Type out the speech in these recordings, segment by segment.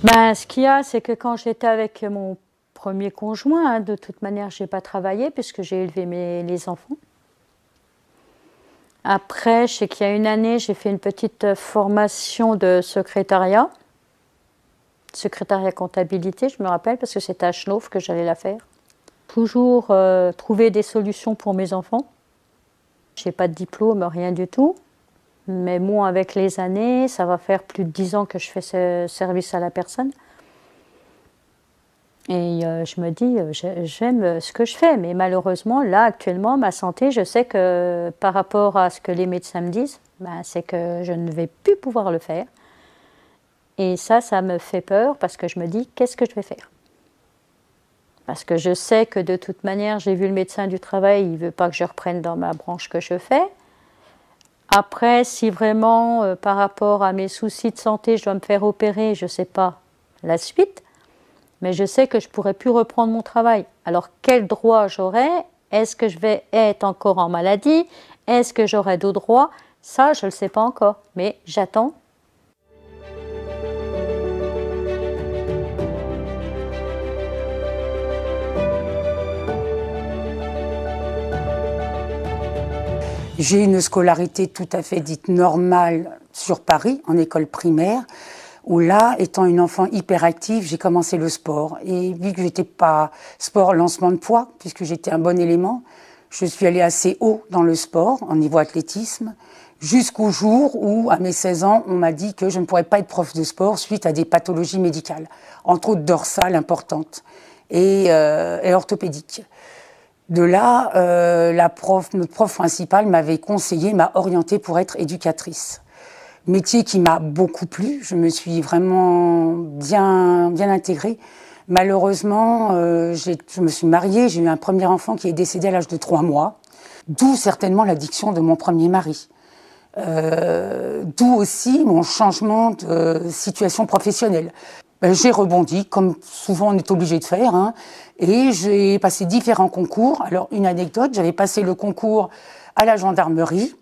Ben, ce qu'il y a, c'est que quand j'étais avec mon premier conjoint, hein, de toute manière, je n'ai pas travaillé puisque j'ai élevé les enfants. Après, je sais qu'il y a une année, j'ai fait une petite formation de secrétariat comptabilité, je me rappelle, parce que c'était à Chenauve que j'allais la faire. Toujours trouver des solutions pour mes enfants. Je n'ai pas de diplôme, rien du tout. Mais bon, avec les années, ça va faire plus de 10 ans que je fais ce service à la personne. Et je me dis, j'aime ce que je fais. Mais malheureusement, là, actuellement, ma santé, je sais que par rapport à ce que les médecins me disent, ben, c'est que je ne vais plus pouvoir le faire. Et ça me fait peur parce que je me dis, qu'est-ce que je vais faire? Parce que je sais que de toute manière, j'ai vu le médecin du travail, il ne veut pas que je reprenne dans ma branche que je fais. Après, si vraiment, par rapport à mes soucis de santé, je dois me faire opérer, je ne sais pas la suite, mais je sais que je ne pourrai plus reprendre mon travail. Alors, quel droit j'aurai? Est-ce que je vais être encore en maladie? Est-ce que j'aurai d'autres droits? Ça, je ne le sais pas encore, mais j'attends. J'ai une scolarité tout à fait dite normale sur Paris, en école primaire, où là, étant une enfant hyperactive, j'ai commencé le sport. Et vu que j'étais pas sport lancement de poids, puisque j'étais un bon élément, je suis allée assez haut dans le sport, en niveau athlétisme, jusqu'au jour où, à mes 16 ans, on m'a dit que je ne pourrais pas être prof de sport suite à des pathologies médicales, entre autres dorsales importantes et orthopédiques. De là, notre prof principale m'avait conseillé, m'a orientée pour être éducatrice. Métier qui m'a beaucoup plu, je me suis vraiment bien intégrée. Malheureusement, je me suis mariée, j'ai eu un premier enfant qui est décédé à l'âge de 3 mois, d'où certainement l'addiction de mon premier mari. D'où aussi mon changement de situation professionnelle. J'ai rebondi, comme souvent on est obligé de faire, hein, et j'ai passé différents concours. Alors, une anecdote, j'avais passé le concours à la gendarmerie,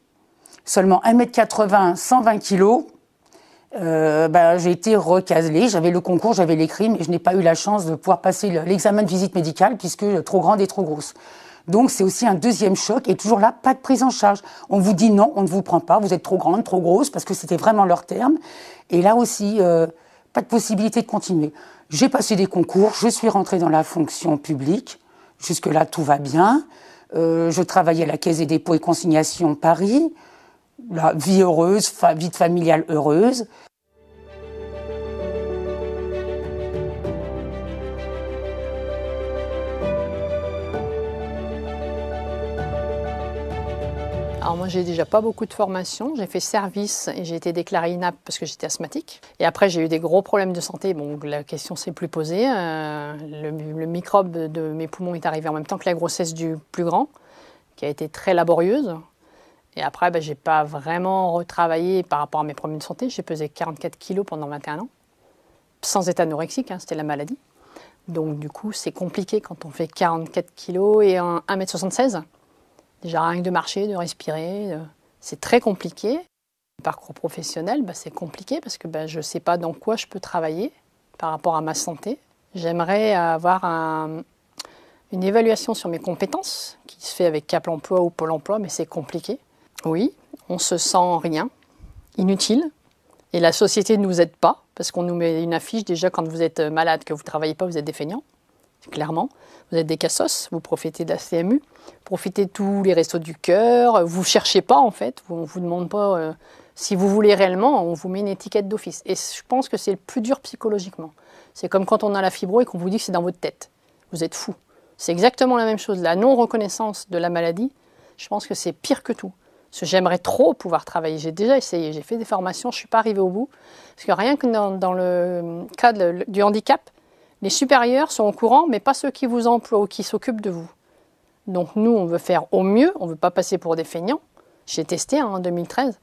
seulement 1m80, 120 kilos. J'ai été recaselée, j'avais le concours, j'avais l'écrit, mais je n'ai pas eu la chance de pouvoir passer l'examen de visite médicale, puisque trop grande et trop grosse. Donc, c'est aussi un deuxième choc, et toujours là, pas de prise en charge. On vous dit non, on ne vous prend pas, vous êtes trop grande, trop grosse, parce que c'était vraiment leur terme. Et là aussi, pas de possibilité de continuer. J'ai passé des concours, je suis rentrée dans la fonction publique. Jusque-là, tout va bien. Je travaillais à la Caisse des dépôts et consignations Paris. La vie heureuse, vie familiale heureuse. Alors moi, j'ai déjà pas beaucoup de formation. J'ai fait service et j'ai été déclarée inapte parce que j'étais asthmatique. Et après, j'ai eu des gros problèmes de santé. Bon, la question s'est plus posée. Le microbe de mes poumons est arrivé en même temps que la grossesse du plus grand, qui a été très laborieuse. Et après, j'ai pas vraiment retravaillé par rapport à mes problèmes de santé. J'ai pesé 44 kilos pendant 21 ans, sans être anorexique, hein, c'était la maladie. Donc du coup, c'est compliqué quand on fait 44 kilos et 1m76. Déjà, rien que de marcher, de respirer, c'est très compliqué. Le parcours professionnel, c'est compliqué parce que je ne sais pas dans quoi je peux travailler par rapport à ma santé. J'aimerais avoir une évaluation sur mes compétences qui se fait avec Cap Emploi ou Pôle Emploi, mais c'est compliqué. Oui, on se sent rien, inutile, et la société ne nous aide pas parce qu'on nous met une affiche déjà quand vous êtes malade, que vous ne travaillez pas, vous êtes des feignants. Clairement, vous êtes des cassos, vous profitez de la CMU, profitez de tous les restos du cœur, vous ne cherchez pas en fait, on ne vous demande pas si vous voulez réellement, on vous met une étiquette d'office. Et je pense que c'est le plus dur psychologiquement. C'est comme quand on a la fibro et qu'on vous dit que c'est dans votre tête. Vous êtes fou. C'est exactement la même chose. La non-reconnaissance de la maladie, je pense que c'est pire que tout. Parce que j'aimerais trop pouvoir travailler. J'ai déjà essayé, j'ai fait des formations, je ne suis pas arrivée au bout. Parce que rien que dans le cas du handicap, les supérieurs sont au courant, mais pas ceux qui vous emploient ou qui s'occupent de vous. Donc nous, on veut faire au mieux, on ne veut pas passer pour des feignants. J'ai testé en 2013.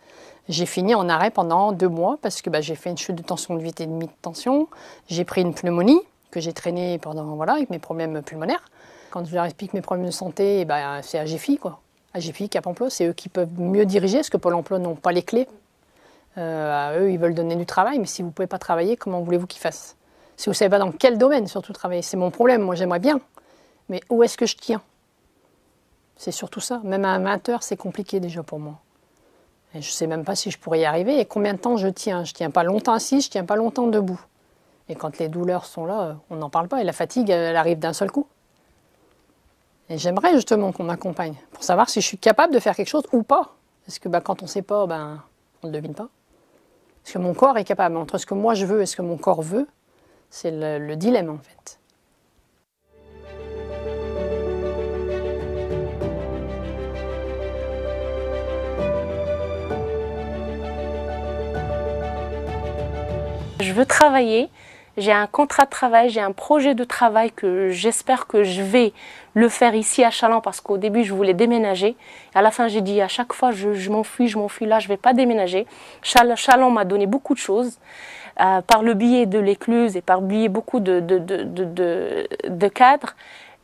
J'ai fini en arrêt pendant 2 mois parce que j'ai fait une chute de tension de 8,5 de tension. J'ai pris une pneumonie que j'ai traînée avec mes problèmes pulmonaires. Quand je leur explique mes problèmes de santé, c'est AGFI, quoi. AGFI, Cap Emploi, c'est eux qui peuvent mieux diriger parce que Pôle Emploi n'ont pas les clés. Eux, ils veulent donner du travail, mais si vous ne pouvez pas travailler, comment voulez-vous qu'ils fassent ? Si vous ne savez pas dans quel domaine surtout travailler, c'est mon problème. Moi, j'aimerais bien. Mais où est-ce que je tiens? C'est surtout ça. Même à 20 heures, c'est compliqué déjà pour moi. Et je ne sais même pas si je pourrais y arriver. Et combien de temps je tiens? Je ne tiens pas longtemps assis, je ne tiens pas longtemps debout. Et quand les douleurs sont là, on n'en parle pas. Et la fatigue, elle arrive d'un seul coup. Et j'aimerais justement qu'on m'accompagne pour savoir si je suis capable de faire quelque chose ou pas. Parce que quand on ne sait pas, on ne le devine pas. Est-ce que mon corps est capable? Entre ce que moi je veux et ce que mon corps veut, c'est le dilemme en fait. Je veux travailler, j'ai un contrat de travail, j'ai un projet de travail que j'espère que je vais le faire ici à Challans parce qu'au début je voulais déménager. À la fin j'ai dit à chaque fois je m'enfuis, là je ne vais pas déménager. Challans m'a donné beaucoup de choses par le biais de l'écluse et par le biais beaucoup de cadres.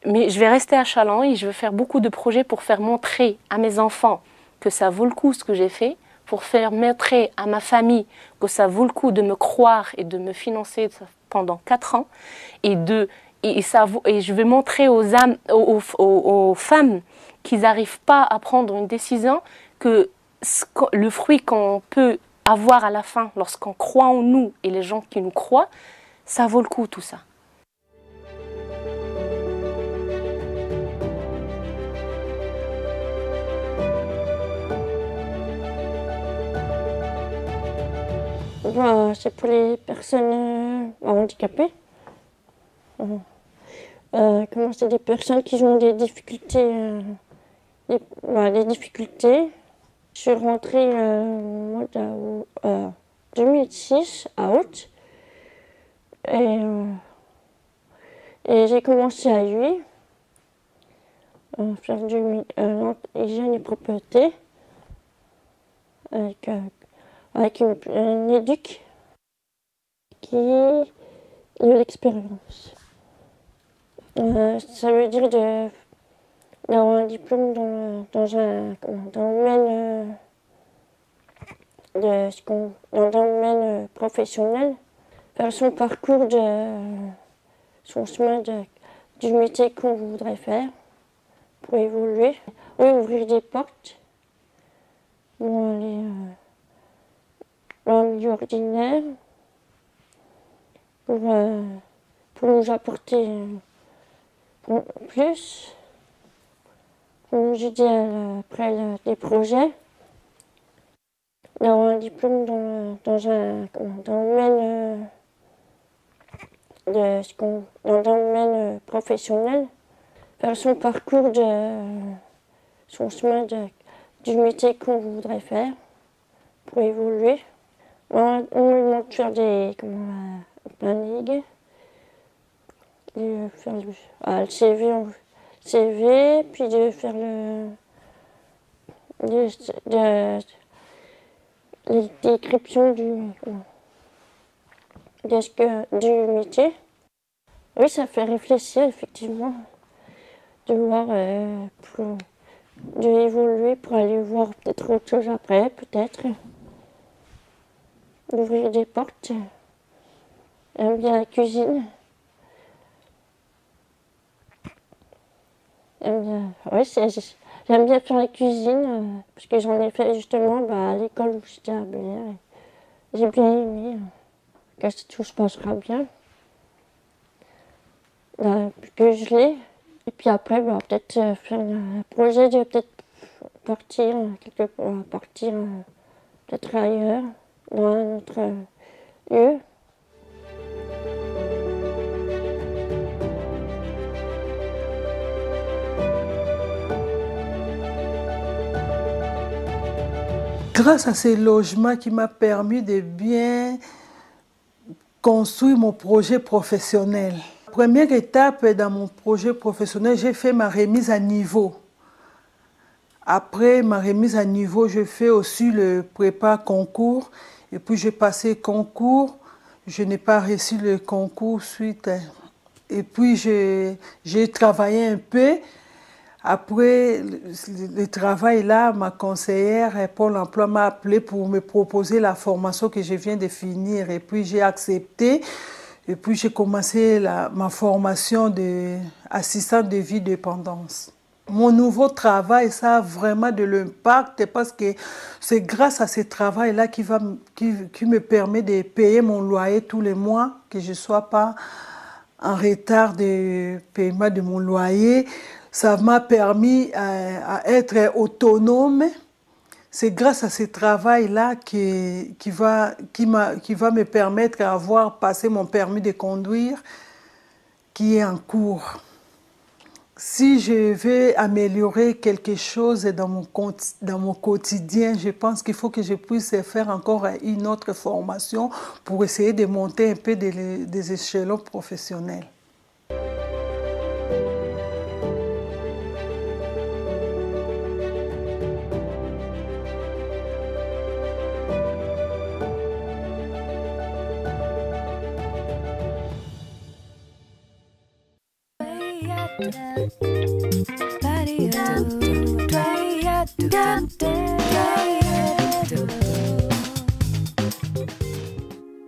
Mais je vais rester à Challans et je vais faire beaucoup de projets pour faire montrer à mes enfants que ça vaut le coup ce que j'ai fait, pour faire montrer à ma famille que ça vaut le coup de me croire et de me financer pendant 4 ans. Et je vais montrer aux femmes qu'ils n'arrivent pas à prendre une décision, que le fruit qu'on peut avoir à la fin, lorsqu'on croit en nous et les gens qui nous croient, ça vaut le coup tout ça. C'est pour les personnes handicapées. C'est des personnes qui ont des difficultés. Les difficultés. Je suis rentrée en 2006 à août. Et j'ai commencé à UI, faire du hygiène et propreté. Avec une éduque qui a de l'expérience. Ça veut dire d'avoir un diplôme dans un domaine professionnel, faire son parcours son chemin du métier qu'on voudrait faire pour évoluer, ouvrir des portes pour aller dans le milieu ordinaire pour nous apporter plus, pour nous aider après les projets, d'avoir un diplôme dans un domaine professionnel, faire son parcours son chemin du métier qu'on voudrait faire pour évoluer. On me demande de faire des plannings, de faire le CV, puis de faire les descriptions du métier. Oui, ça fait réfléchir effectivement, de voir, d'évoluer pour aller voir peut-être autre chose après, peut-être. D'ouvrir des portes. J'aime bien la cuisine. J'aime bien faire la cuisine, parce que j'en ai fait justement à l'école où j'étais à Bel-Air. J'ai bien aimé, que tout se passera bien. Que je l'ai. Et puis après, peut-être faire un projet de peut-être partir peut-être ailleurs, dans un autre lieu. Grâce à ces logements qui m'ont permis de bien construire mon projet professionnel. Première étape dans mon projet professionnel, j'ai fait ma remise à niveau. Après ma remise à niveau, je fais aussi le prépa concours. Et puis j'ai passé le concours. Je n'ai pas reçu le concours suite. Et puis j'ai travaillé un peu. Après le travail là, ma conseillère Pôle emploi m'a appelé pour me proposer la formation que je viens de finir. Et puis j'ai accepté. Et puis j'ai commencé ma formation d'assistante de vie dépendance. Mon nouveau travail, ça a vraiment de l'impact parce que c'est grâce à ce travail-là qui me permet de payer mon loyer tous les mois, que je ne sois pas en retard de paiement de mon loyer. Ça m'a permis à être autonome. C'est grâce à ce travail-là qui va me permettre d'avoir passé mon permis de conduire qui est en cours. Si je veux améliorer quelque chose dans mon quotidien, je pense qu'il faut que je puisse faire encore une autre formation pour essayer de monter un peu des échelons professionnels.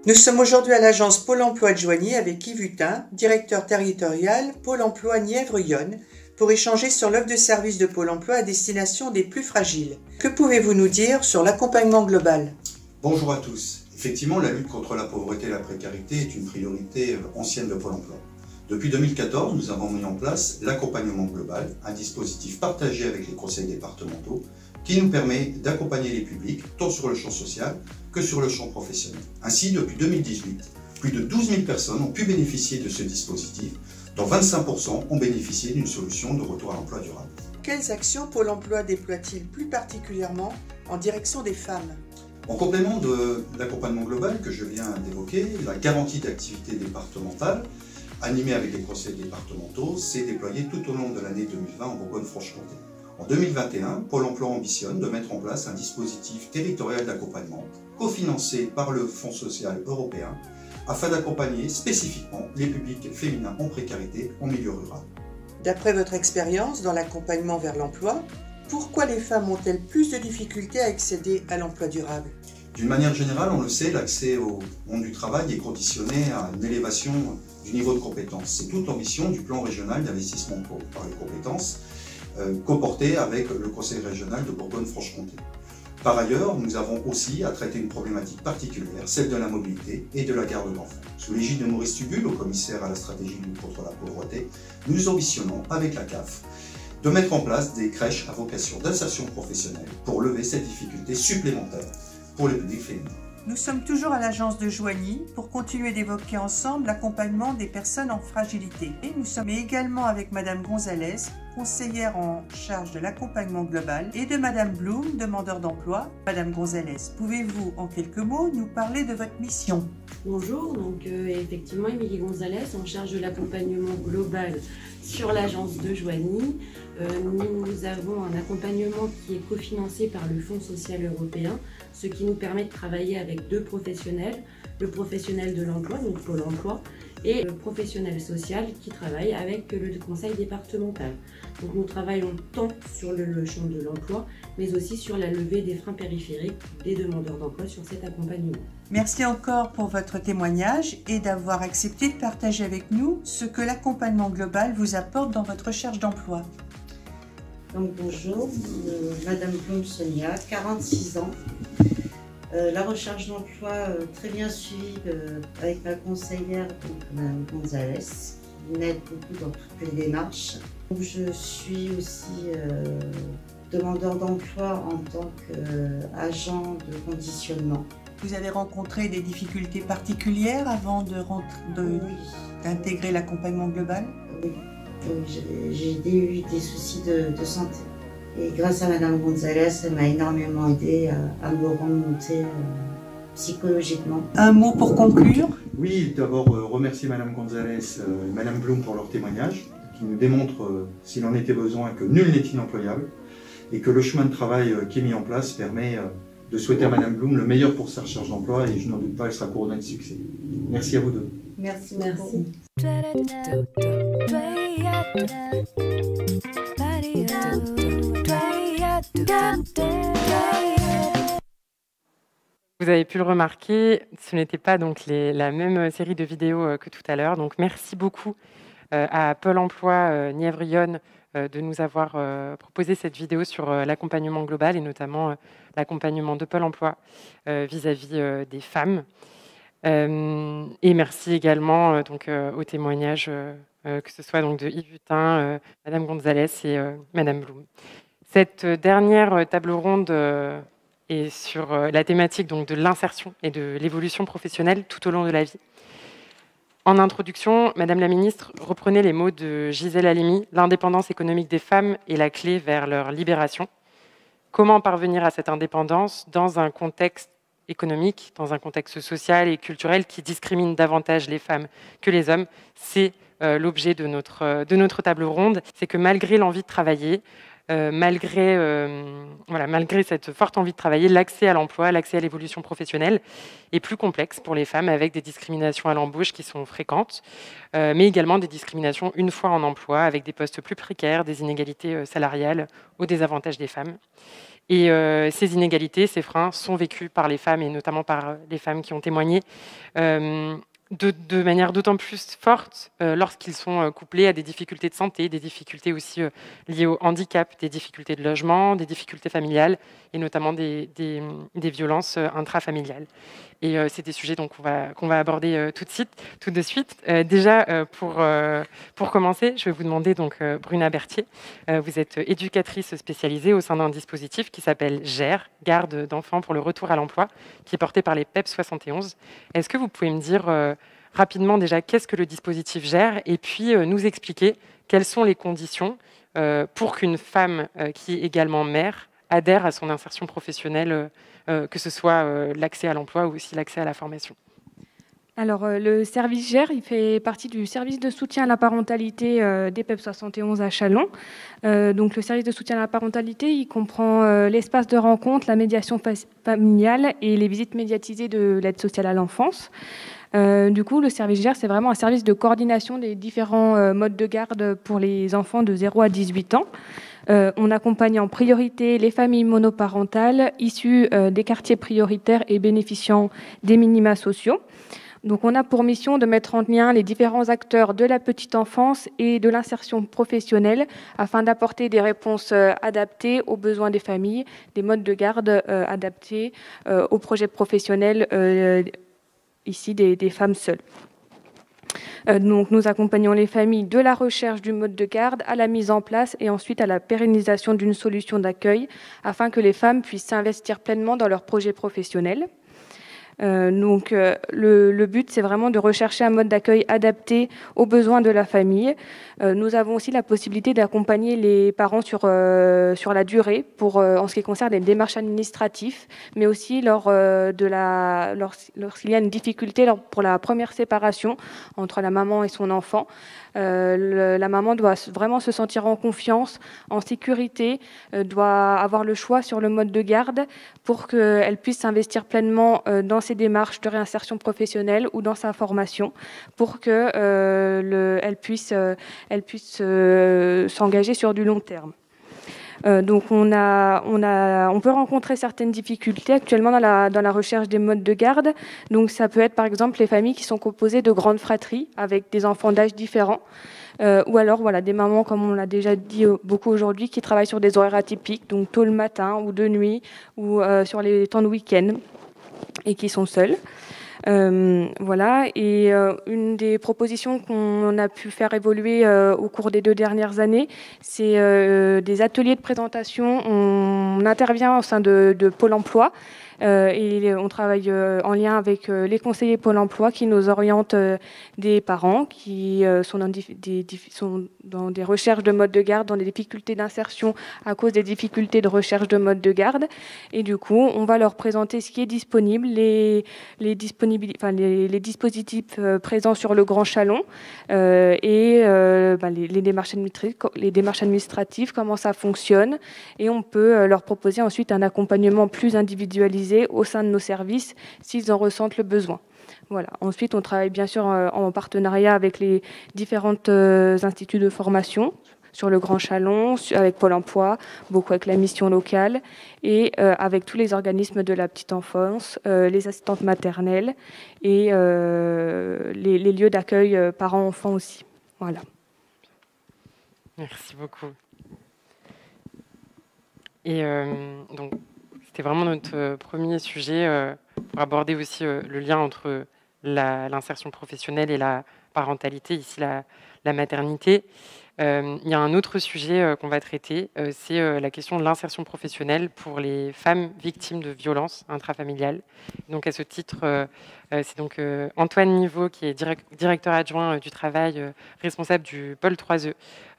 Nous sommes aujourd'hui à l'agence Pôle emploi de Joigny avec Yves Hutin, directeur territorial Pôle emploi Nièvre-Yonne, pour échanger sur l'offre de services de Pôle emploi à destination des plus fragiles. Que pouvez-vous nous dire sur l'accompagnement global? Bonjour à tous. Effectivement, la lutte contre la pauvreté et la précarité est une priorité ancienne de Pôle emploi. Depuis 2014, nous avons mis en place l'accompagnement global, un dispositif partagé avec les conseils départementaux qui nous permet d'accompagner les publics tant sur le champ social que sur le champ professionnel. Ainsi, depuis 2018, plus de 12 000 personnes ont pu bénéficier de ce dispositif, dont 25% ont bénéficié d'une solution de retour à l'emploi durable. Quelles actions Pôle emploi déploie-t-il plus particulièrement en direction des femmes? En complément de l'accompagnement global que je viens d'évoquer, la garantie d'activité départementale, animée avec les conseils départementaux, s'est déployée tout au long de l'année 2020 en Bourgogne-Franche-Comté. En 2021, Pôle emploi ambitionne de mettre en place un dispositif territorial d'accompagnement cofinancé par le Fonds social européen afin d'accompagner spécifiquement les publics féminins en précarité en milieu rural. D'après votre expérience dans l'accompagnement vers l'emploi, pourquoi les femmes ont-elles plus de difficultés à accéder à l'emploi durable? D'une manière générale, on le sait, l'accès au monde du travail est conditionné à une élévation du niveau de compétences. C'est toute l'ambition du plan régional d'investissement par les compétences co-porté avec le Conseil régional de Bourgogne-Franche-Comté. Par ailleurs, nous avons aussi à traiter une problématique particulière, celle de la mobilité et de la garde d'enfants. Sous l'égide de Maurice Tubul, au commissaire à la stratégie de lutte contre la pauvreté, nous ambitionnons avec la CAF de mettre en place des crèches à vocation d'insertion professionnelle pour lever cette difficulté supplémentaire pour les publics féminins. Nous sommes toujours à l'agence de Joigny pour continuer d'évoquer ensemble l'accompagnement des personnes en fragilité. Et nous sommes également avec Madame Gonzalez, conseillère en charge de l'accompagnement global, et de Madame Blum, demandeur d'emploi. Madame Gonzalez, pouvez-vous en quelques mots nous parler de votre mission? Bonjour, donc effectivement Émilie Gonzalez en charge de l'accompagnement global sur l'agence de Joigny. Nous avons un accompagnement qui est cofinancé par le Fonds social européen, ce qui nous permet de travailler avec deux professionnels, le professionnel de l'emploi, donc Pôle emploi, et le professionnel social qui travaille avec le conseil départemental. Donc nous travaillons tant sur le champ de l'emploi, mais aussi sur la levée des freins périphériques des demandeurs d'emploi sur cet accompagnement. Merci encore pour votre témoignage et d'avoir accepté de partager avec nous ce que l'accompagnement global vous apporte dans votre recherche d'emploi. Donc bonjour, Madame Blum Sonia, 46 ans. La recherche d'emploi très bien suivie avec ma conseillère, Madame Gonzalez, qui m'aide beaucoup dans toutes les démarches. Donc, je suis aussi demandeur d'emploi en tant qu'agent de conditionnement. Vous avez rencontré des difficultés particulières avant d'intégrer l'accompagnement global? Oui, j'ai eu des soucis de santé. Et grâce à Madame Gonzalez, elle m'a énormément aidé à me remonter psychologiquement. Un mot pour conclure? Oui, d'abord remercier Madame Gonzalez et Madame Blum pour leur témoignage, qui nous démontre, s'il en était besoin, que nul n'est inemployable et que le chemin de travail qui est mis en place permet de souhaiter à Madame Blum le meilleur pour sa recherche d'emploi et je n'en doute pas, elle sera couronnée de succès. Merci à vous deux. Merci. Vous avez pu le remarquer, ce n'était pas donc la même série de vidéos que tout à l'heure. Donc merci beaucoup à Pôle emploi Nièvre-Yonne de nous avoir proposé cette vidéo sur l'accompagnement global et notamment l'accompagnement de Pôle emploi vis-à-vis des femmes. Et merci également au témoignage que ce soit donc de Yves Hutin, Madame Gonzalez et Madame Blum. Cette dernière table ronde est sur la thématique donc, de l'insertion et de l'évolution professionnelle tout au long de la vie. En introduction, Madame la Ministre reprenait les mots de Gisèle Halimi, l'indépendance économique des femmes est la clé vers leur libération. Comment parvenir à cette indépendance dans un contexte économique, dans un contexte social et culturel qui discrimine davantage les femmes que les hommes? C'est l'objet de notre table ronde. C'est que malgré l'envie de travailler, malgré cette forte envie de travailler, l'accès à l'emploi, l'accès à l'évolution professionnelle est plus complexe pour les femmes avec des discriminations à l'embauche qui sont fréquentes, mais également des discriminations une fois en emploi avec des postes plus précaires, des inégalités salariales au désavantage des femmes. Et ces inégalités, ces freins sont vécus par les femmes et notamment par les femmes qui ont témoigné de manière d'autant plus forte lorsqu'ils sont couplés à des difficultés de santé, des difficultés aussi liées au handicap, des difficultés de logement, des difficultés familiales et notamment des violences intrafamiliales. Et c'est des sujets qu'on va aborder tout de suite. Déjà, pour commencer, je vais vous demander, Bruna Berthier, vous êtes éducatrice spécialisée au sein d'un dispositif qui s'appelle GER, Garde d'enfants pour le retour à l'emploi, qui est porté par les PEP 71. Est-ce que vous pouvez me dire rapidement déjà qu'est-ce que le dispositif GER et puis nous expliquer quelles sont les conditions pour qu'une femme qui est également mère adhère à son insertion professionnelle, que ce soit l'accès à l'emploi ou aussi l'accès à la formation? Alors, le service GER, il fait partie du service de soutien à la parentalité des PEP 71 à Châlons. Donc, le service de soutien à la parentalité, il comprend l'espace de rencontre, la médiation familiale et les visites médiatisées de l'aide sociale à l'enfance. Du coup, le service GER, c'est vraiment un service de coordination des différents modes de garde pour les enfants de 0 à 18 ans. On accompagne en priorité les familles monoparentales issues des quartiers prioritaires et bénéficiant des minima sociaux. Donc, on a pour mission de mettre en lien les différents acteurs de la petite enfance et de l'insertion professionnelle afin d'apporter des réponses adaptées aux besoins des familles, des modes de garde adaptés aux projets professionnels ici des femmes seules. Donc, nous accompagnons les familles de la recherche du mode de garde à la mise en place et ensuite à la pérennisation d'une solution d'accueil afin que les femmes puissent s'investir pleinement dans leurs projets professionnels. Le but, c'est vraiment de rechercher un mode d'accueil adapté aux besoins de la famille. Nous avons aussi la possibilité d'accompagner les parents sur la durée en ce qui concerne les démarches administratives, mais aussi lorsqu'il y a une difficulté pour la première séparation entre la maman et son enfant. La maman doit vraiment se sentir en confiance, en sécurité, doit avoir le choix sur le mode de garde pour qu'elle puisse s'investir pleinement dans ses démarches de réinsertion professionnelle ou dans sa formation pour qu'elle puisse s'engager sur du long terme. Donc on peut rencontrer certaines difficultés actuellement dans la recherche des modes de garde. Donc ça peut être par exemple les familles qui sont composées de grandes fratries avec des enfants d'âge différents. Ou alors des mamans, comme on l'a déjà dit beaucoup aujourd'hui, qui travaillent sur des horaires atypiques, donc tôt le matin ou de nuit ou sur les temps de week-end et qui sont seules. Et une des propositions qu'on a pu faire évoluer au cours des 2 dernières années, c'est des ateliers de présentation. On intervient au sein de Pôle emploi et on travaille en lien avec les conseillers Pôle emploi qui nous orientent des parents qui sont dans des recherches de mode de garde, dans des difficultés d'insertion à cause des difficultés de recherche de mode de garde. Et du coup, on va leur présenter ce qui est disponible, les dispositifs présents sur le Grand Châlons et les démarches administratives, comment ça fonctionne. Et on peut leur proposer ensuite un accompagnement plus individualisé au sein de nos services s'ils en ressentent le besoin. Voilà. Ensuite, on travaille bien sûr en partenariat avec les différents instituts de formation sur le Grand Chalon, avec Pôle emploi, beaucoup avec la mission locale et avec tous les organismes de la petite enfance, les assistantes maternelles et les lieux d'accueil parents-enfants aussi. Voilà. Merci beaucoup. Et donc, c'était vraiment notre premier sujet pour aborder aussi le lien entre l'insertion professionnelle et la parentalité, ici la maternité. Il y a un autre sujet qu'on va traiter, c'est la question de l'insertion professionnelle pour les femmes victimes de violences intrafamiliales. Donc à ce titre, c'est donc Antoine Niveau qui est directeur adjoint du travail, responsable du pôle 3E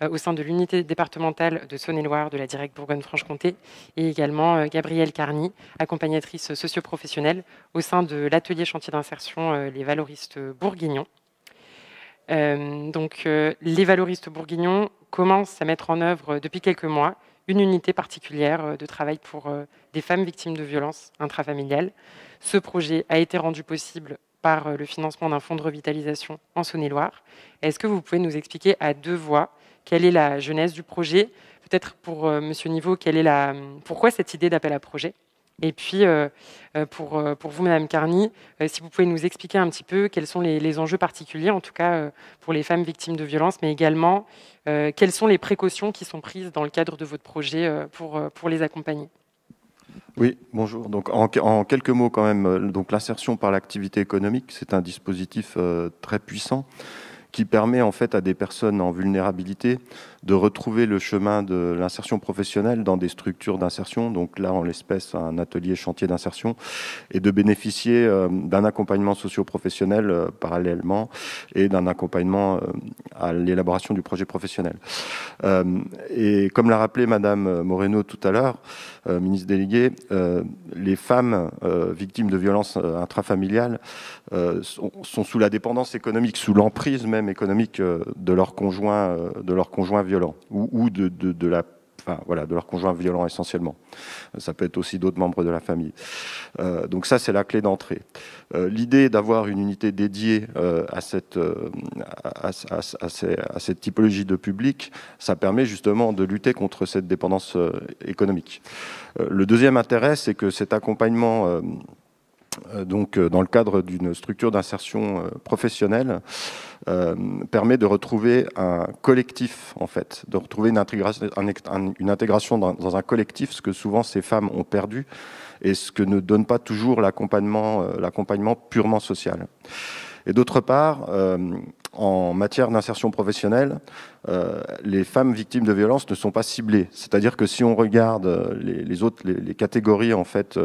au sein de l'unité départementale de Saône-et-Loire de la Direct Bourgogne-Franche-Comté, et également Gabrielle Carny, accompagnatrice socio-professionnelle au sein de l'atelier chantier d'insertion Les Valoristes Bourguignons. Les Valoristes Bourguignons commencent à mettre en œuvre depuis quelques mois une unité particulière de travail pour des femmes victimes de violences intrafamiliales. Ce projet a été rendu possible par le financement d'un fonds de revitalisation en Saône-et-Loire. Est-ce que vous pouvez nous expliquer à deux voix quelle est la genèse du projet? Peut-être pour Monsieur Niveau, pourquoi cette idée d'appel à projet? Et puis, pour vous, Madame Carny, si vous pouvez nous expliquer un petit peu quels sont les enjeux particuliers, en tout cas pour les femmes victimes de violences, mais également quelles sont les précautions qui sont prises dans le cadre de votre projet pour les accompagner. Oui, bonjour. Donc, en quelques mots quand même, donc l'insertion par l'activité économique, c'est un dispositif très puissant qui permet en fait à des personnes en vulnérabilité de retrouver le chemin de l'insertion professionnelle dans des structures d'insertion, donc là en l'espèce un atelier chantier d'insertion, et de bénéficier d'un accompagnement socio-professionnel parallèlement et d'un accompagnement à l'élaboration du projet professionnel. Et comme l'a rappelé Madame Moreno tout à l'heure, ministre déléguée, les femmes victimes de violences intrafamiliales sont sous la dépendance économique, sous l'emprise même économique de leur conjoint violent ou de leur conjoint violent essentiellement. Ça peut être aussi d'autres membres de la famille. Donc ça, c'est la clé d'entrée. L'idée d'avoir une unité dédiée à cette typologie de public, ça permet justement de lutter contre cette dépendance économique. Le deuxième intérêt, c'est que cet accompagnement donc dans le cadre d'une structure d'insertion professionnelle, permet de retrouver un collectif, en fait, de retrouver une intégration dans un collectif, ce que souvent ces femmes ont perdu et ce que ne donne pas toujours l'accompagnement purement social. Et d'autre part, en matière d'insertion professionnelle, les femmes victimes de violences ne sont pas ciblées. C'est-à-dire que si on regarde les catégories en fait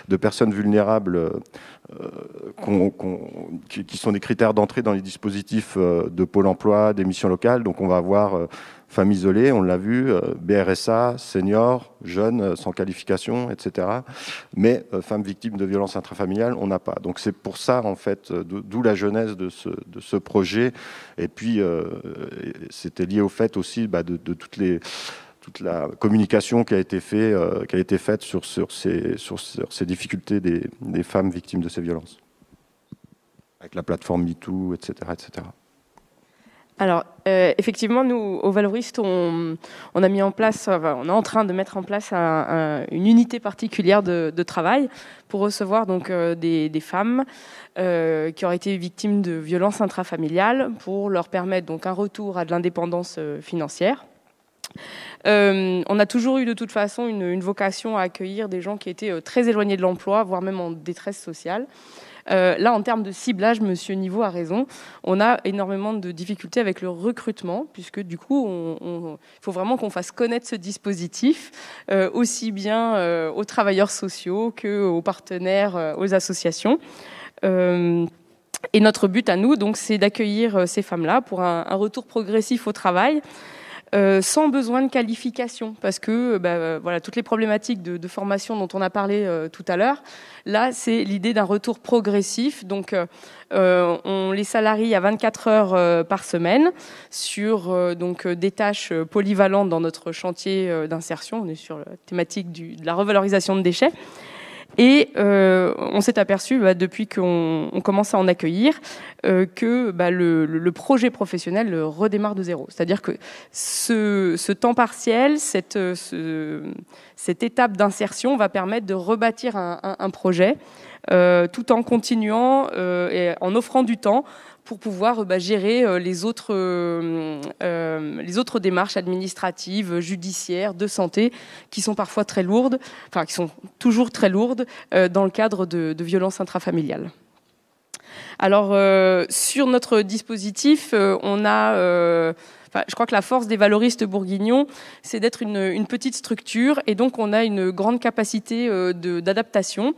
de personnes vulnérables qui sont des critères d'entrée dans les dispositifs de Pôle emploi, des missions locales, donc on va avoir femmes isolées, on l'a vu, BRSA, seniors, jeunes, sans qualification, etc. Mais femmes victimes de violences intrafamiliales, on n'a pas. Donc c'est pour ça, en fait, d'où la genèse de ce projet. Et puis, c'était lié au fait aussi de toute la communication qui a été faite sur ces difficultés des femmes victimes de ces violences. Avec la plateforme MeToo, etc., etc. Alors, effectivement, nous, aux Valoristes, on a mis en place, on est en train de mettre en place une unité particulière de travail pour recevoir donc des femmes qui auraient été victimes de violences intrafamiliales, pour leur permettre donc un retour à de l'indépendance financière. On a toujours eu de toute façon une vocation à accueillir des gens qui étaient très éloignés de l'emploi, voire même en détresse sociale. Là, en termes de ciblage, Monsieur Niveau a raison. On a énormément de difficultés avec le recrutement, puisque du coup, il faut vraiment qu'on fasse connaître ce dispositif, aussi bien aux travailleurs sociaux qu'aux partenaires, aux associations. Et notre but à nous, donc, c'est d'accueillir ces femmes-là pour un retour progressif au travail. Sans besoin de qualification, parce que voilà, toutes les problématiques de formation dont on a parlé tout à l'heure, là c'est l'idée d'un retour progressif. Donc on les salarie à 24 heures par semaine sur donc des tâches polyvalentes dans notre chantier d'insertion. On est sur la thématique de la revalorisation de déchets. Et on s'est aperçu, depuis qu'on commence à en accueillir, que le projet professionnel redémarre de zéro. C'est-à-dire que ce temps partiel, cette étape d'insertion va permettre de rebâtir un projet tout en continuant et en offrant du temps pour pouvoir gérer les autres démarches administratives, judiciaires, de santé, qui sont parfois très lourdes, enfin qui sont toujours très lourdes dans le cadre de violences intrafamiliales. Alors, sur notre dispositif, on a... je crois que la force des valoristes bourguignons, c'est d'être une petite structure, et donc on a une grande capacité d'adaptation.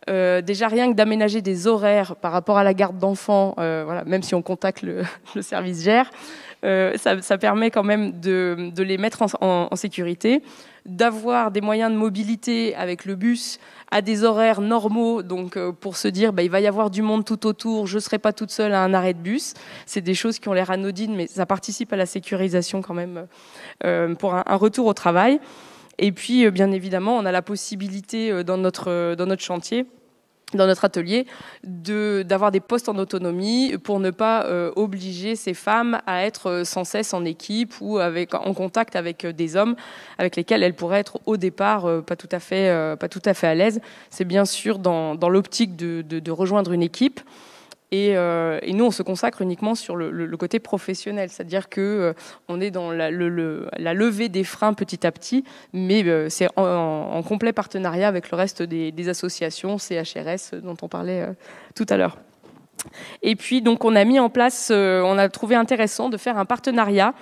Déjà rien que d'aménager des horaires par rapport à la garde d'enfants, même si on contacte le service GER, ça permet quand même de les mettre en sécurité, d'avoir des moyens de mobilité avec le bus à des horaires normaux, donc pour se dire il va y avoir du monde tout autour, je ne serai pas toute seule à un arrêt de bus. C'est des choses qui ont l'air anodines, mais ça participe à la sécurisation quand même pour un retour au travail. Et puis, bien évidemment, on a la possibilité dans notre chantier, dans notre atelier, d'avoir des postes en autonomie pour ne pas obliger ces femmes à être sans cesse en équipe ou en contact avec des hommes avec lesquels elles pourraient être au départ pas tout à fait à l'aise. C'est bien sûr dans l'optique de rejoindre une équipe. Et nous, on se consacre uniquement sur le côté professionnel, c'est-à-dire que on est dans la levée des freins petit à petit, mais c'est en complet partenariat avec le reste des associations CHRS dont on parlait tout à l'heure. Et puis, donc, on a mis en place, on a trouvé intéressant de faire un partenariat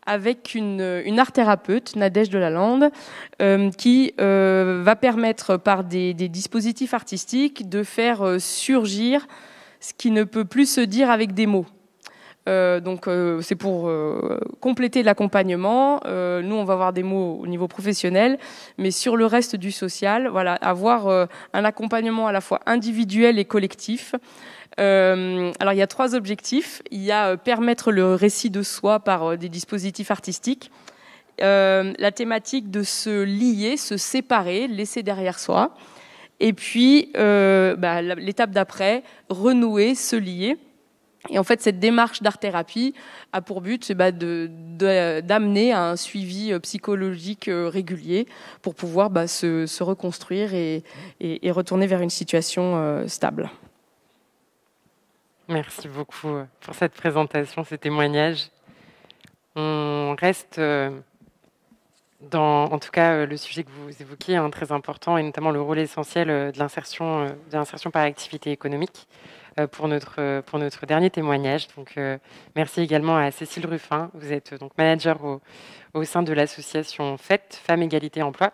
avec une art thérapeute, Nadège de Lalande, qui va permettre par des dispositifs artistiques de faire surgir ce qui ne peut plus se dire avec des mots. Donc c'est pour compléter l'accompagnement. Nous, on va avoir des mots au niveau professionnel, mais sur le reste du social, avoir un accompagnement à la fois individuel et collectif. Alors, il y a 3 objectifs. Il y a permettre le récit de soi par des dispositifs artistiques. La thématique de se lier, se séparer, laisser derrière soi. Et puis, l'étape d'après, renouer, se lier. Et en fait, cette démarche d'art-thérapie a pour but d'amener à un suivi psychologique régulier pour pouvoir se reconstruire et retourner vers une situation stable. Merci beaucoup pour cette présentation, ce témoignage. On reste... en tout cas, le sujet que vous évoquiez est très important, et notamment le rôle essentiel de l'insertion par l'activité économique pour notre dernier témoignage. Donc, merci également à Cécile Ruffin. Vous êtes donc manager au sein de l'association FET, Femmes, Égalité, Emploi.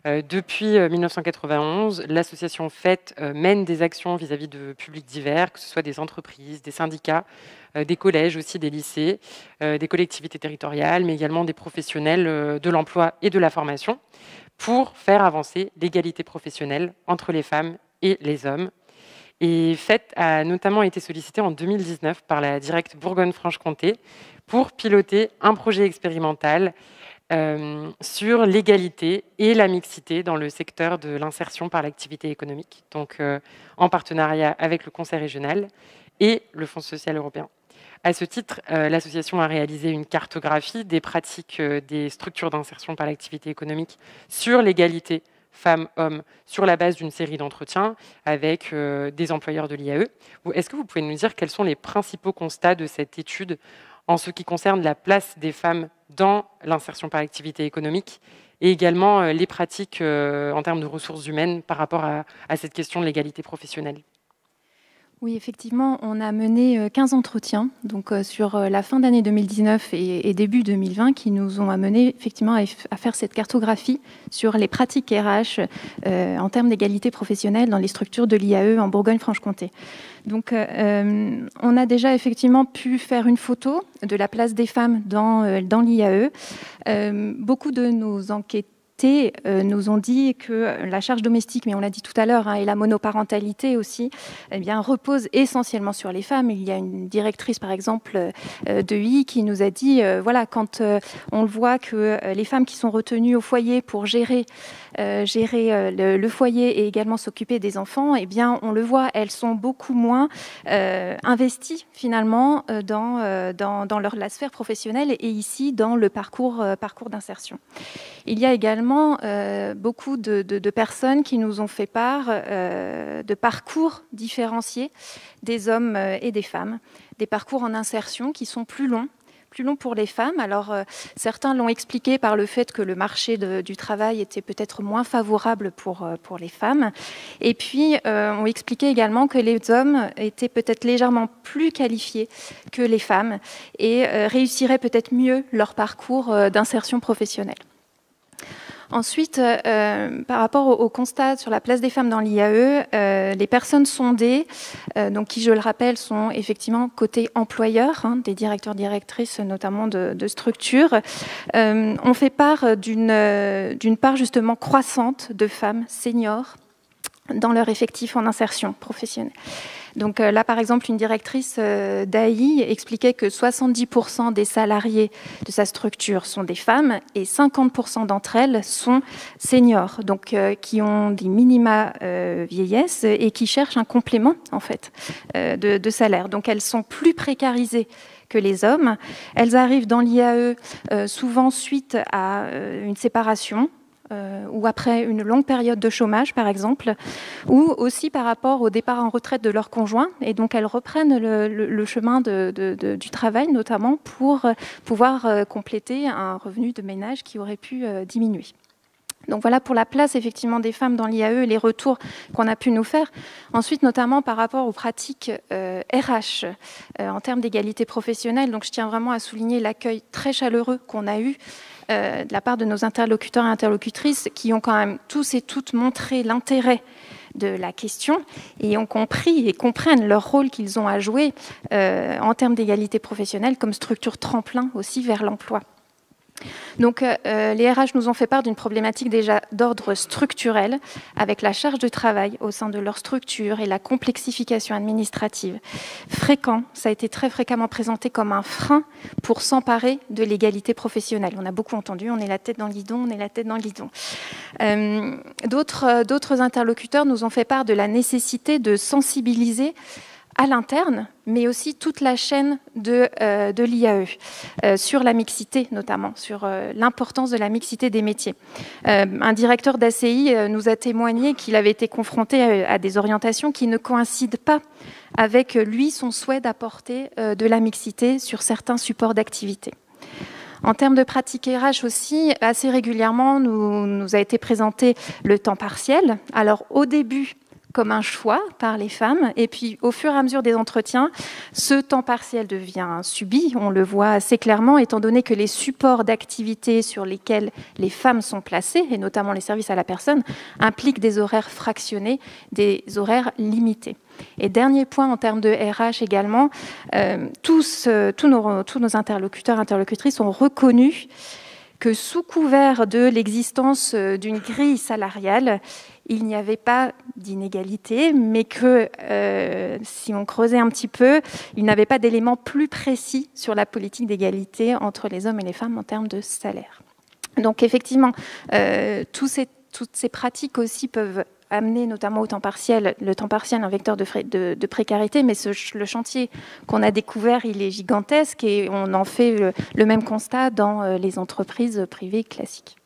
Depuis 1991, l'association FET mène des actions vis-à-vis de publics divers, que ce soit des entreprises, des syndicats, des collèges aussi, des lycées, des collectivités territoriales, mais également des professionnels de l'emploi et de la formation, pour faire avancer l'égalité professionnelle entre les femmes et les hommes. Et FET a notamment été sollicité en 2019 par la Directe Bourgogne-Franche-Comté pour piloter un projet expérimental sur l'égalité et la mixité dans le secteur de l'insertion par l'activité économique, donc en partenariat avec le Conseil régional et le Fonds social européen. À ce titre, l'association a réalisé une cartographie des pratiques des structures d'insertion par l'activité économique sur l'égalité femmes-hommes sur la base d'une série d'entretiens avec des employeurs de l'IAE. Est-ce que vous pouvez nous dire quels sont les principaux constats de cette étude en ce qui concerne la place des femmes dans l'insertion par l'activité économique et également les pratiques en termes de ressources humaines par rapport à cette question de l'égalité professionnelle? Oui, effectivement, on a mené 15 entretiens donc, sur la fin d'année 2019 et début 2020 qui nous ont amené effectivement à faire cette cartographie sur les pratiques RH en termes d'égalité professionnelle dans les structures de l'IAE en Bourgogne-Franche-Comté. Donc, on a déjà effectivement pu faire une photo de la place des femmes dans l'IAE. Beaucoup de nos enquêteurs l'égalité nous ont dit que la charge domestique, mais on l'a dit tout à l'heure, et la monoparentalité aussi, eh bien, repose essentiellement sur les femmes. Il y a une directrice, par exemple, de I qui nous a dit, voilà, quand on le voit que les femmes qui sont retenues au foyer pour gérer le foyer et également s'occuper des enfants, eh bien, on le voit, elles sont beaucoup moins investies finalement dans la sphère professionnelle et ici dans le parcours d'insertion. Il y a également beaucoup de personnes qui nous ont fait part de parcours différenciés des hommes et des femmes, des parcours en insertion qui sont plus longs pour les femmes. Alors, certains l'ont expliqué par le fait que le marché du travail était peut-être moins favorable pour les femmes. Et puis, ont expliqué également que les hommes étaient peut-être légèrement plus qualifiés que les femmes et réussiraient peut-être mieux leur parcours d'insertion professionnelle. Ensuite, par rapport au constat sur la place des femmes dans l'IAE, les personnes sondées, donc qui, je le rappelle, sont effectivement côté employeur, des directeurs, directrices notamment de structures, ont fait part d'une part justement croissante de femmes seniors dans leur effectif en insertion professionnelle. Donc là, par exemple, une directrice d'AI expliquait que 70% des salariés de sa structure sont des femmes et 50% d'entre elles sont seniors, donc qui ont des minima vieillesse et qui cherchent un complément en fait de salaire. Donc elles sont plus précarisées que les hommes. Elles arrivent dans l'IAE souvent suite à une séparation, ou après une longue période de chômage, par exemple, ou aussi par rapport au départ en retraite de leur conjoint. Et donc, elles reprennent le chemin du travail, notamment pour pouvoir compléter un revenu de ménage qui aurait pu diminuer. Donc voilà pour la place effectivement des femmes dans l'IAE et les retours qu'on a pu nous faire. Ensuite, notamment par rapport aux pratiques RH en termes d'égalité professionnelle. Donc je tiens vraiment à souligner l'accueil très chaleureux qu'on a eu de la part de nos interlocuteurs et interlocutrices qui ont quand même tous et toutes montré l'intérêt de la question et ont compris et comprennent leur rôle qu'ils ont à jouer en termes d'égalité professionnelle comme structure tremplin aussi vers l'emploi. Donc les RH nous ont fait part d'une problématique déjà d'ordre structurel avec la charge de travail au sein de leur structure et la complexification administrative. Fréquent, ça a été très fréquemment présenté comme un frein pour s'emparer de l'égalité professionnelle. On a beaucoup entendu, on est la tête dans le guidon, on est la tête dans le guidon. D'autres interlocuteurs nous ont fait part de la nécessité de sensibiliser à l'interne, mais aussi toute la chaîne de l'IAE, sur la mixité notamment, sur l'importance de la mixité des métiers. Un directeur d'ACI nous a témoigné qu'il avait été confronté à des orientations qui ne coïncident pas avec lui, son souhait d'apporter de la mixité sur certains supports d'activité. En termes de pratiques RH aussi, assez régulièrement, nous a été présenté le temps partiel. Alors au début, comme un choix par les femmes. Et puis, au fur et à mesure des entretiens, ce temps partiel devient subi. On le voit assez clairement, étant donné que les supports d'activité sur lesquels les femmes sont placées, et notamment les services à la personne, impliquent des horaires fractionnés, des horaires limités. Et dernier point en termes de RH également, tous nos interlocuteurs, interlocutrices ont reconnu que sous couvert de l'existence d'une grille salariale, il n'y avait pas d'inégalité, mais que si on creusait un petit peu, il n'avait pas d'éléments plus précis sur la politique d'égalité entre les hommes et les femmes en termes de salaire. Donc effectivement, toutes ces pratiques aussi peuvent amener notamment au temps partiel, le temps partiel un vecteur de précarité, mais le chantier qu'on a découvert, il est gigantesque et on en fait le même constat dans les entreprises privées classiques.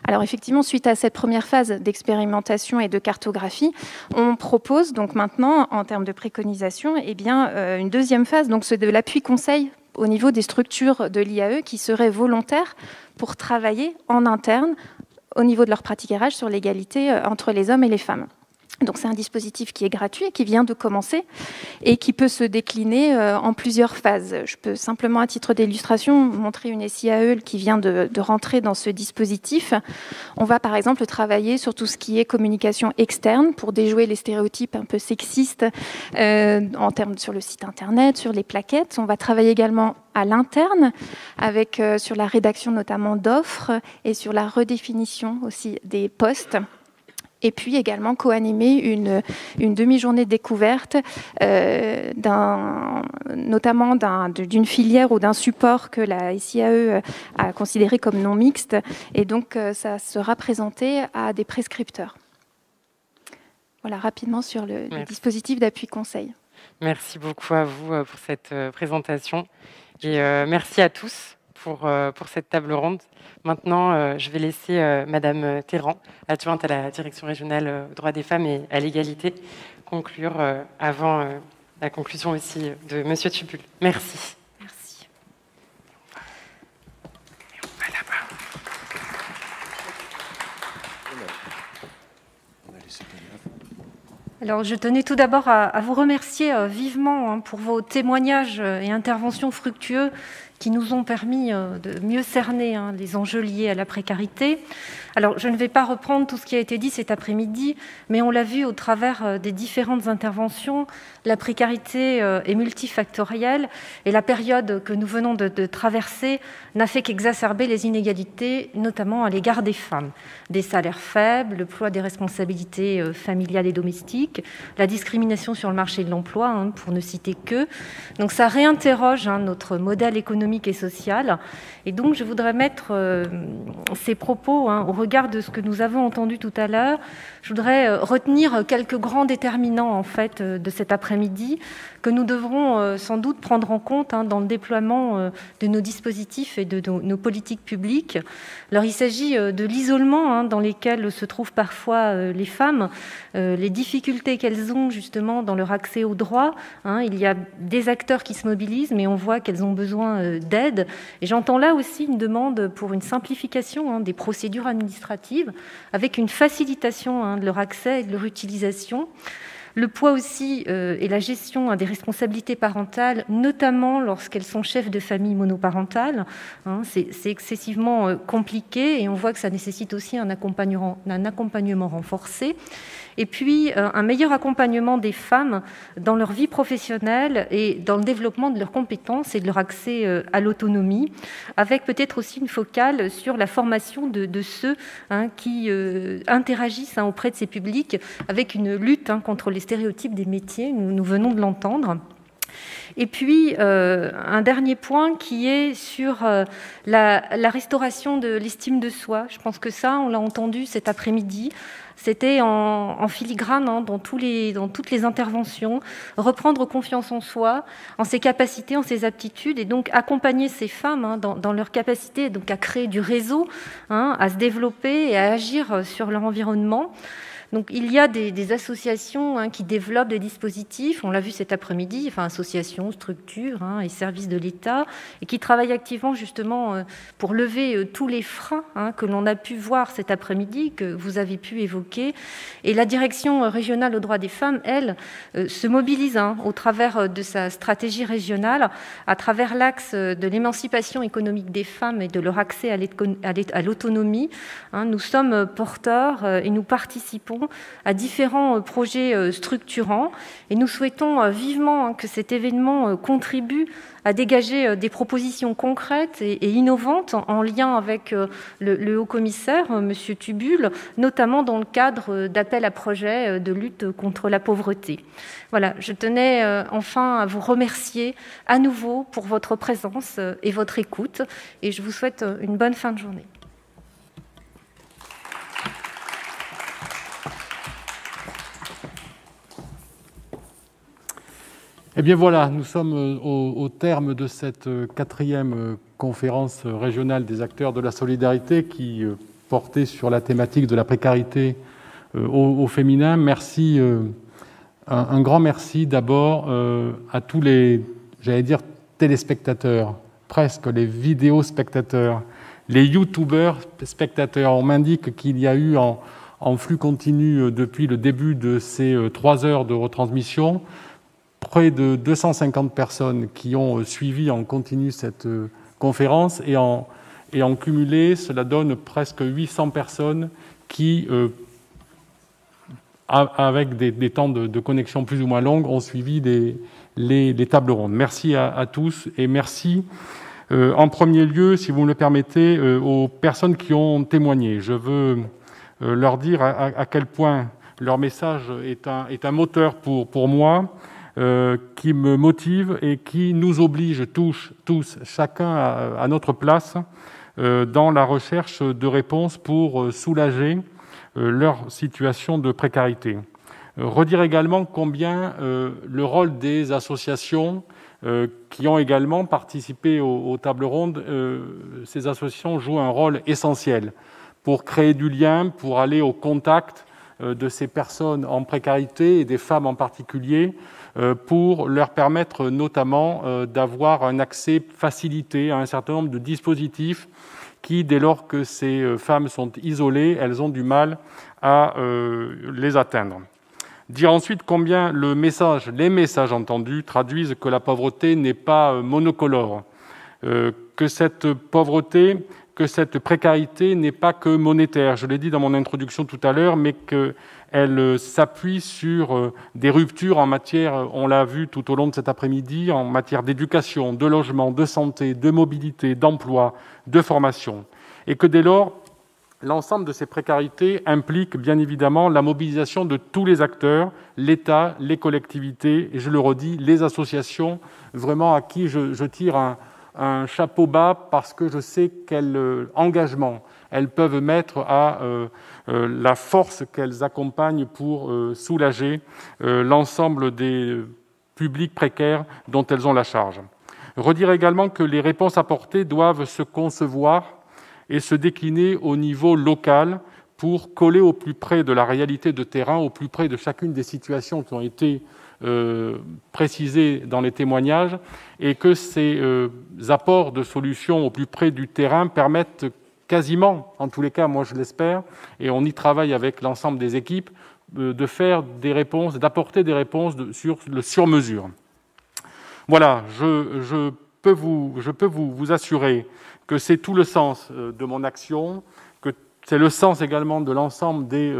Alors effectivement, suite à cette première phase d'expérimentation et de cartographie, on propose donc maintenant, en termes de préconisation, une deuxième phase, donc c'est de l'appui conseil au niveau des structures de l'IAE qui seraient volontaires pour travailler en interne au niveau de leur pratique RH sur l'égalité entre les hommes et les femmes. Donc c'est un dispositif qui est gratuit, qui vient de commencer et qui peut se décliner en plusieurs phases. Je peux simplement, à titre d'illustration, montrer une SIAE qui vient de rentrer dans ce dispositif. On va par exemple travailler sur tout ce qui est communication externe pour déjouer les stéréotypes un peu sexistes en termes sur le site internet, sur les plaquettes. On va travailler également à l'interne, avec sur la rédaction notamment d'offres et sur la redéfinition aussi des postes. Et puis également co-animer une demi-journée de découverte, notamment d'une filière ou d'un support que la SIAE a considéré comme non mixte. Et donc, ça sera présenté à des prescripteurs. Voilà, rapidement sur le dispositif d'appui conseil. Merci beaucoup à vous pour cette présentation. Et merci à tous pour cette table ronde. Maintenant, je vais laisser Madame Théran, adjointe à la Direction régionale droits des femmes et à l'égalité, conclure avant la conclusion aussi de Monsieur Tubul. Merci. Merci. Et on va là-bas. Alors, je tenais tout d'abord à vous remercier vivement pour vos témoignages et interventions fructueux qui nous ont permis de mieux cerner les enjeux liés à la précarité. Alors, je ne vais pas reprendre tout ce qui a été dit cet après-midi, mais on l'a vu au travers des différentes interventions, la précarité est multifactorielle et la période que nous venons de traverser n'a fait qu'exacerber les inégalités, notamment à l'égard des femmes. Des salaires faibles, le poids des responsabilités familiales et domestiques, la discrimination sur le marché de l'emploi, pour ne citer que. Donc ça réinterroge notre modèle économique et social. Et donc je voudrais mettre ces propos au regard de ce que nous avons entendu tout à l'heure. Je voudrais retenir quelques grands déterminants en fait de cet après-midi que nous devrons sans doute prendre en compte dans le déploiement de nos dispositifs et de nos politiques publiques. Alors il s'agit de l'isolement dans lequel se trouvent parfois les femmes, les difficultés qu'elles ont justement dans leur accès aux droits. Il y a des acteurs qui se mobilisent, mais on voit qu'elles ont besoin d'aide. Et j'entends là aussi une demande pour une simplification des procédures administratives, avec une facilitation de leur accès et de leur utilisation. Le poids aussi et la gestion des responsabilités parentales, notamment lorsqu'elles sont chefs de famille monoparentales. C'est excessivement compliqué et on voit que ça nécessite aussi un accompagnement renforcé. Et puis, un meilleur accompagnement des femmes dans leur vie professionnelle et dans le développement de leurs compétences et de leur accès à l'autonomie, avec peut-être aussi une focale sur la formation de ceux qui interagissent auprès de ces publics, avec une lutte contre les stéréotypes des métiers, nous venons de l'entendre. Et puis, un dernier point qui est sur la restauration de l'estime de soi. Je pense que ça, on l'a entendu cet après-midi. C'était en filigrane dans toutes les interventions. Reprendre confiance en soi, en ses capacités, en ses aptitudes, et donc accompagner ces femmes dans leur capacité donc à créer du réseau, à se développer et à agir sur leur environnement. Donc, il y a des associations qui développent des dispositifs, on l'a vu cet après-midi, associations, structures et services de l'État, et qui travaillent activement justement pour lever tous les freins que l'on a pu voir cet après-midi, que vous avez pu évoquer. Et la direction régionale aux droits des femmes, elle, se mobilise au travers de sa stratégie régionale, à travers l'axe de l'émancipation économique des femmes et de leur accès à l'autonomie. Nous sommes porteurs et nous participons à différents projets structurants et nous souhaitons vivement que cet événement contribue à dégager des propositions concrètes et innovantes en lien avec le haut-commissaire, M. Tubul, notamment dans le cadre d'appels à projets de lutte contre la pauvreté. Voilà, je tenais enfin à vous remercier à nouveau pour votre présence et votre écoute et je vous souhaite une bonne fin de journée. Eh bien voilà, nous sommes au terme de cette 4e conférence régionale des acteurs de la solidarité qui portait sur la thématique de la précarité au féminin. Merci, un grand merci d'abord à tous les, téléspectateurs, presque les vidéospectateurs, les youtubeurs spectateurs. On m'indique qu'il y a eu en en flux continu depuis le début de ces 3 heures de retransmission. Près de 250 personnes qui ont suivi en continu cette conférence et en cumulé, cela donne presque 800 personnes qui, avec des temps de connexion plus ou moins longues, ont suivi les tables rondes. Merci à tous et merci en premier lieu, si vous me le permettez, aux personnes qui ont témoigné. Je veux leur dire à quel point leur message est un moteur pour moi, qui me motive et qui nous oblige tous chacun à notre place, dans la recherche de réponses pour soulager leur situation de précarité. Redire également combien le rôle des associations qui ont également participé aux tables rondes, ces associations jouent un rôle essentiel pour créer du lien, pour aller au contact de ces personnes en précarité et des femmes en particulier, pour leur permettre notamment d'avoir un accès facilité à un certain nombre de dispositifs qui, dès lors que ces femmes sont isolées, elles ont du mal à les atteindre. Dire ensuite combien les messages entendus traduisent que la pauvreté n'est pas monocolore, que cette pauvreté, que cette précarité n'est pas que monétaire. Je l'ai dit dans mon introduction tout à l'heure, mais qu'elle s'appuie sur des ruptures en matière, on l'a vu tout au long de cet après-midi, en matière d'éducation, de logement, de santé, de mobilité, d'emploi, de formation. Et que dès lors, l'ensemble de ces précarités implique bien évidemment la mobilisation de tous les acteurs, l'État, les collectivités, et je le redis, les associations, vraiment à qui je tire un chapeau bas parce que je sais quel engagement elles peuvent mettre à la force qu'elles accompagnent pour soulager l'ensemble des publics précaires dont elles ont la charge. Redire également que les réponses apportées doivent se concevoir et se décliner au niveau local pour coller au plus près de la réalité de terrain, au plus près de chacune des situations qui ont été précisées dans les témoignages, et que ces apports de solutions au plus près du terrain permettent quasiment, en tous les cas, moi je l'espère, et on y travaille avec l'ensemble des équipes, de faire des réponses, d'apporter des réponses sur le sur-mesure. Voilà, je peux vous assurer que c'est tout le sens de mon action, que c'est le sens également de l'ensemble des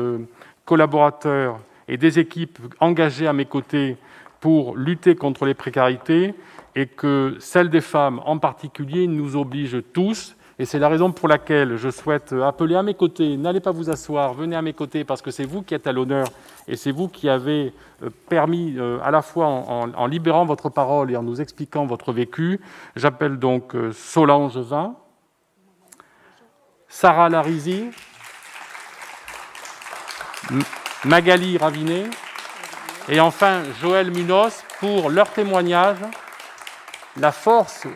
collaborateurs et des équipes engagées à mes côtés pour lutter contre les précarités, et que celle des femmes en particulier nous oblige tous. Et c'est la raison pour laquelle je souhaite appeler à mes côtés, n'allez pas vous asseoir, venez à mes côtés, parce que c'est vous qui êtes à l'honneur et c'est vous qui avez permis, à la fois en libérant votre parole et en nous expliquant votre vécu. J'appelle donc Solange Vin, Sarah Larizi, Magali Ravinet et enfin Joël Munoz pour leur témoignage, la force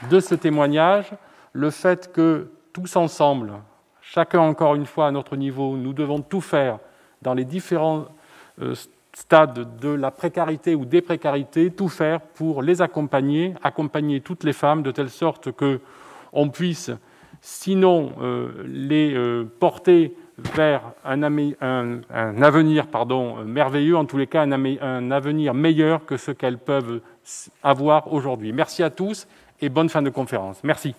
de ce témoignage, le fait que tous ensemble, chacun encore une fois à notre niveau, nous devons tout faire dans les différents stades de la précarité ou des précarités, tout faire pour les accompagner toutes les femmes de telle sorte qu'on puisse, sinon les porter vers un avenir merveilleux, en tous les cas un avenir meilleur que ce qu'elles peuvent avoir aujourd'hui. Merci à tous et bonne fin de conférence. Merci.